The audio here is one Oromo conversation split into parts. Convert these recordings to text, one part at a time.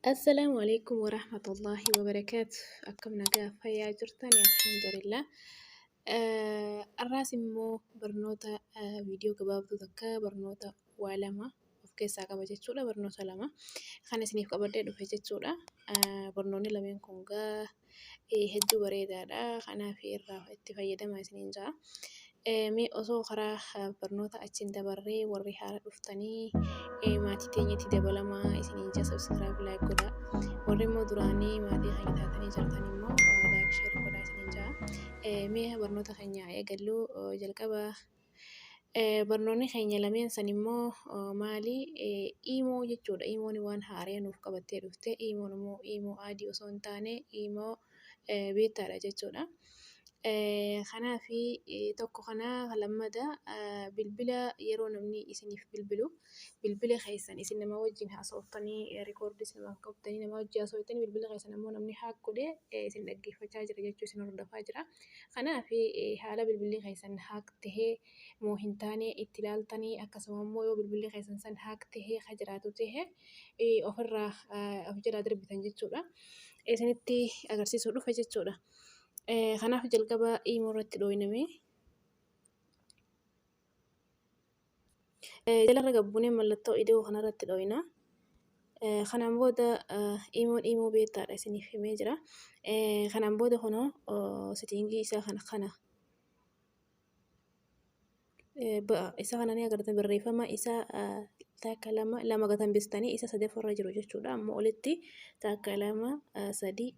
السلام عليكم ورحمة الله وبركاته. أكم نجاة فيا جرتني الحمد لله. الراسم مو برنوتا فيديو كباب ذكا برنوتا ولما وفكيسا كبجتشولا برنوتا لما خانة سنيف كبردة دفجتشولا برنوني لمن كونغا هجو بريدا دا خانا في الرا اتفايدا ما سنينجا مي أصو خرا برنوتا أتشين دبري وريها رفتني maatii teenyatti dabalamaa isiniin subscribe like godhaa. Warri immoo duraanii maatii keenya taatanii jirtan immoo like share godhaa isiniin jaa. Mee barnoota keenya eegallu jalqaba barnoonni keenya lameen san immoo maali imoo jechuudha. Imoon waan haaraa nuuf qabattee dhufte imoon immoo imoo adii osoo hin taane imoo beektaadha jechuudha. Kanaafi tokko kana lammada bilbila yeroo namni isiniif bilbilu bilbila keessan isin nama wajjin haasoftanii rekoordii namaaf qabtanii nama wajjin haasoftanii bilbila keessan ammoo namni haak godhee isin dhaggeeffachaa jira jechuu isin hordofaa jira. Kanaafi haala bilbilli keessan haak tahee moo hin taane itti ilaaltanii akkasuma immoo yoo bilbilli keessan san haak tahee ka jiraatu tahee ofirraa of jalaa darbitan jechuudha. Isinitti agarsiisuu dhufa jechuudha. Kanaaf jalqaba imoo irratti dhooyname jalarra gabbuunee mallattoo idoo kanarratti dhooyna. Kanaan booda imoo beektaadha isiniif himee jira. Kanaan booda kunoo settingii isaa kana isa kana ni agartan barreeffama isaa takka lama gatan bistanii isa sadaffaa jiru jechuudha. Ammoo olitti takka lama sadii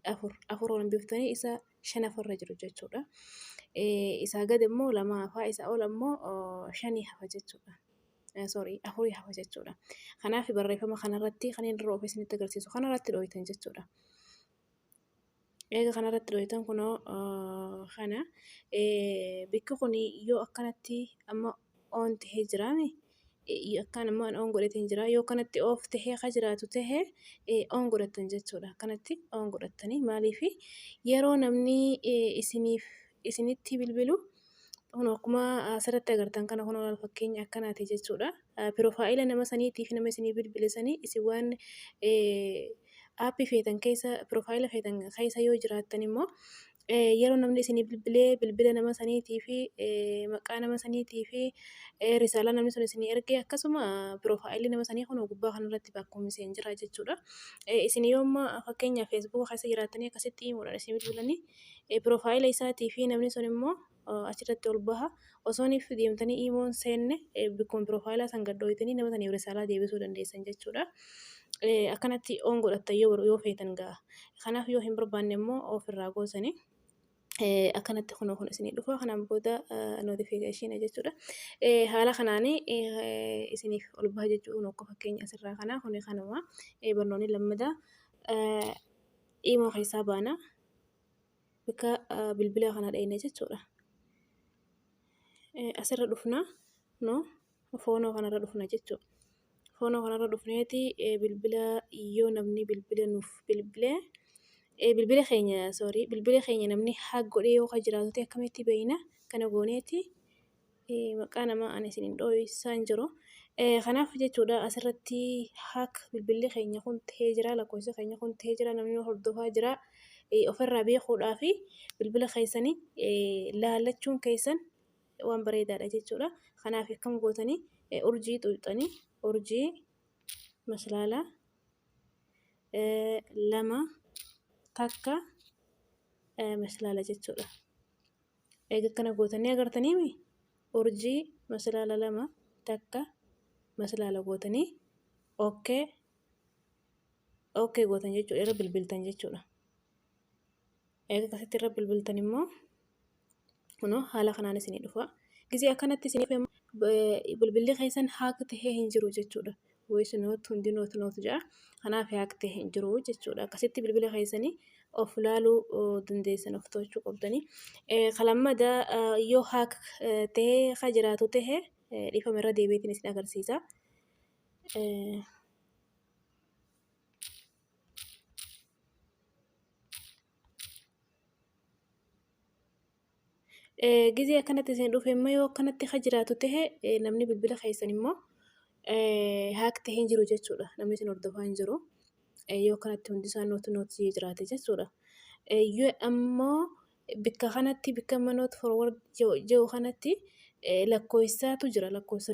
afur waan biftanii isa shanaffaa jiru jechuudha. Isaa gad immoo lama hafaa isaa ol ammoo shanii hafa jechuudha. Afurii hafa jechuudha. Kanaaf barreeffama kanarratti kan inni roofe isinitti agarsiisu kanarratti dhooytan jechuudha. Eega kanarratti dhooytan kunoo kana bikki kuni yoo akkanatti amma on tahee jiraame akkaan ammoo on godhatee jira yoo kanatti oof tahee ka jiraatu tahee on godhatan jechuudha. Kanatti on godhatanii maaliifi yeroo namni isinitti bilbilu kun akkuma asirratti agartan kana kun wal fakkeenya akkanaati jechuudha. Piroofaayila nama saniitiif nama isinii bilbilisanii isin waan aappii feetan keessa piroofaayila feetan keessa yoo jiraattan immoo yeroo namni isinii bilbilee bilbila nama saniitii fi maqaa nama saniitii fi risaalaa namni sun isinii ergee akkasuma piroofaayilii nama sanii kun gubbaa kanarratti bakkuma isin jira jechuudha. Isin yooma fakkeenyaaf feesbuuka keessa jiraattanii akkasitti imuudhaan isin bilbilanii piroofaayila isaatii fi namni sun immoo achirratti ol baha osooniif deemtanii imoon seenne bikkuma piroofaayilaa san gadhooytanii nama saniif risaalaa deebisuu dandeessan jechuudha. Akkanatti on godhattan yoo feetan ga'a. Kanaaf yoo hin barbaanne immoo ofirraa goosanii akkanatti kun isinii dhufa. Kanaan booda notification jechuudha. Haala kanaanii isiniif ol baha jechuudha. Akka fakkeenya asirraa kanaa kun kanuma barnoonni lammadaa imoo keessaa baana bakka bilbila kana dhayna jechuudha. Asirra dhufna foonoo kanarra dhufna jechuudha. Foonoo kanarra dhufneeti bilbila yoo namni bilbila nuuf bilbilee bilbila keenya namni haak godhee yoo ka jiraatu ta'e akkamitti beeyna kana gooneeti maqaa namaa ani isiniin dhooysaan jiru. Kanaaf jechuudha asirratti haak bilbilli keenya kun tahee jira lakkoofsa keenya kun tahee jira namni hordofaa jira ofirraa beekuudhaa fi bilbila keessanii laallachuun keessan waan bareedaadha jechuudha. Kanaaf akkam gootanii urjii xuuxanii urjii maslaala lama takka maslaala jechuudha. Eega kana gootanii agartaniimi urjii maslaala lama takka maslaala gootanii okay gootan jechuudha. Irra bilbiltan jechuudha. Eega akkasitti irra bilbiltan immoo kunoo haala kanaan isinii dhufa. Gizee akkanatti isiniif bilbilli keessan haak tahee hin jiru jechuudha. Voice note hundi note ja'a. Kanaaf haak tahee hin jiru jechuudha. Akkasitti bilbila keessanii of laaluu dandeessan of to'achuu qabdanii. Kalammada yoo haak tahee ka jiraatu tahee dhiifama irra deebiitiin isin agarsiisa. Gizee akkanatti isin dhufe immoo yoo akkanatti ka jiraatu tahee namni bilbila keessan immoo haak tahee hin jiru jechuudha. Namni isin hordofaa hin jiru. yoo kanatti hundi isaa nootii jiraate jechuudha. Yoo ammoo bikka kanatti bikka note forward jiru kanatti lakkoofsaatu jira. Lakkoofsi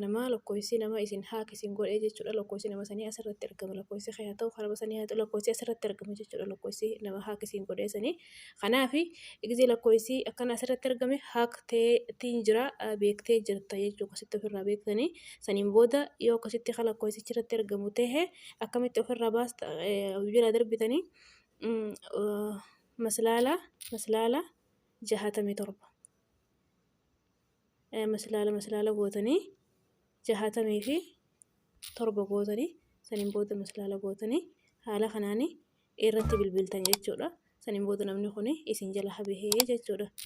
namaa isin haak isin godhee jechuudha. Lakkoofsi nama sanii asirratti argama. Lakkoofsi haa ta'u haraba sanii haa ta'u lakkoofsi asirratti argama jechuudha. Lakkoofsi nama haak isin godhee sanii. Kanaaf eegzii lakkoofsi akkana asirratti argame haak ta'eetiin jira beektee jirta jechuudha. Akkasitti ofirraa beektanii saniin booda yoo akkasitti lakkoofsichi irratti argamu ta'e akkamitti ofirraa baasta bira darbitanii maslaala 67 maslaala gootanii 67 gootanii saniin booda maslaala gootanii haala kanaanii irratti bilbiltan jechuudha. Saniin booda namni kun isin jala habahee jechuudha.